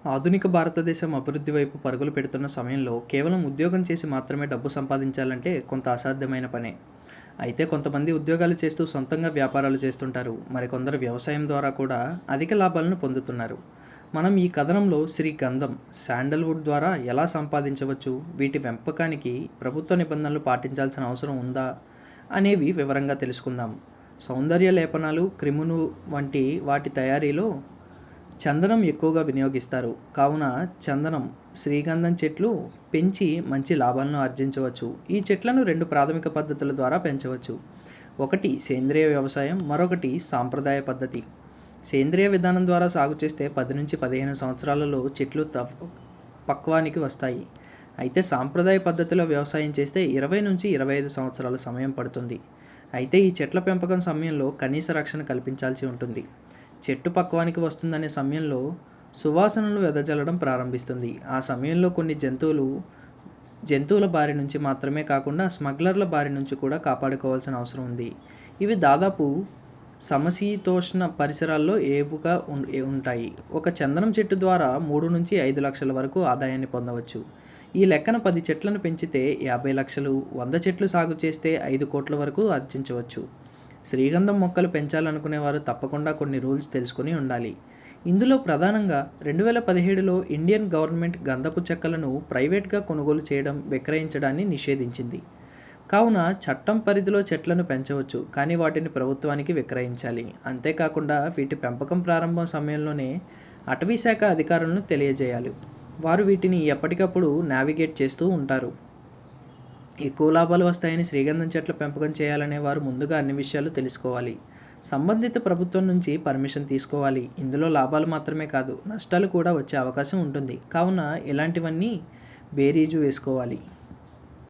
ఆధునిక భారతదేశం అభివృద్ధి వైపు పరుగులు పెడుతున్న సమయంలో కేవలం ఉద్యోగం చేసి మాత్రమే డబ్బు సంపాదించాలంటే కొంత అసాధ్యమైన పనే. అయితే కొంతమంది ఉద్యోగాలు చేస్తూ సొంతంగా వ్యాపారాలు చేస్తుంటారు. మరికొందరు వ్యవసాయం ద్వారా కూడా అధిక లాభాలను పొందుతున్నారు. మనం ఈ కథనంలో శ్రీగంధం, శాండల్వుడ్ ద్వారా ఎలా సంపాదించవచ్చు, వీటి పెంపకానికి ప్రభుత్వ నిబంధనలు పాటించాల్సిన అవసరం ఉందా అనేవి వివరంగా తెలుసుకుందాం. సౌందర్య లేపనాలు, క్రిములు వంటి వాటి తయారీలో చందనం ఎక్కువగా వినియోగిస్తారు. కావున చందనం, శ్రీగంధం చెట్లు పెంచి మంచి లాభాలను ఆర్జించవచ్చు. ఈ చెట్లను రెండు ప్రాథమిక పద్ధతుల ద్వారా పెంచవచ్చు. ఒకటి సేంద్రియ వ్యవసాయం, మరొకటి సాంప్రదాయ పద్ధతి. సేంద్రియ విధానం ద్వారా సాగు చేస్తే 10 నుంచి 15 సంవత్సరాలలో చెట్లు పక్వానికి వస్తాయి. అయితే సాంప్రదాయ పద్ధతిలో వ్యవసాయం చేస్తే 20 నుంచి 25 సంవత్సరాల సమయం పడుతుంది. అయితే ఈ చెట్ల పెంపకం సమయంలో కనీస రక్షణ కల్పించాల్సి ఉంటుంది. చెట్టు పక్వానికి వస్తుందనే సమయంలో సువాసనలు వెదజల్లడం ప్రారంభిస్తుంది. ఆ సమయంలో కొన్ని జంతువుల బారి నుంచి మాత్రమే కాకుండా స్మగ్లర్ల బారి నుంచి కూడా కాపాడుకోవాల్సిన అవసరం ఉంది. ఇవి దాదాపు సమశీతోష్ణ పరిసరాల్లో ఏపుగా ఉంటాయి. ఒక చందనం చెట్టు ద్వారా 3 నుంచి 5 లక్షల వరకు ఆదాయాన్ని పొందవచ్చు. ఈ లెక్కన 10 చెట్లను పెంచితే 50 లక్షలు, 100 చెట్లు సాగు చేస్తే 5 కోట్ల వరకు ఆర్జించవచ్చు. శ్రీగంధం మొక్కలు పెంచాలనుకునేవారు తప్పకుండా కొన్ని రూల్స్ తెలుసుకుని ఉండాలి. ఇందులో ప్రధానంగా 2017లో ఇండియన్ గవర్నమెంట్ గంధపు చెక్కలను ప్రైవేట్గా కొనుగోలు చేయడం, విక్రయించడాన్ని నిషేధించింది. కావున చట్టం పరిధిలో చెట్లను పెంచవచ్చు, కానీ వాటిని ప్రభుత్వానికి విక్రయించాలి. అంతేకాకుండా వీటి పెంపకం ప్రారంభం సమయంలోనే అటవీ శాఖ అధికారులను తెలియజేయాలి. వారు వీటిని ఎప్పటికప్పుడు నావిగేట్ చేస్తూ ఉంటారు. ఎక్కువ లాభాలు వస్తాయని శ్రీగంధం చెట్ల పెంపకం చేయాలనే వారు ముందుగా అన్ని విషయాలు తెలుసుకోవాలి. సంబంధిత ప్రభుత్వం నుంచి పర్మిషన్ తీసుకోవాలి. ఇందులో లాభాలు మాత్రమే కాదు, నష్టాలు కూడా వచ్చే అవకాశం ఉంటుంది. కావున ఇలాంటివన్నీ బేరీజు వేసుకోవాలి.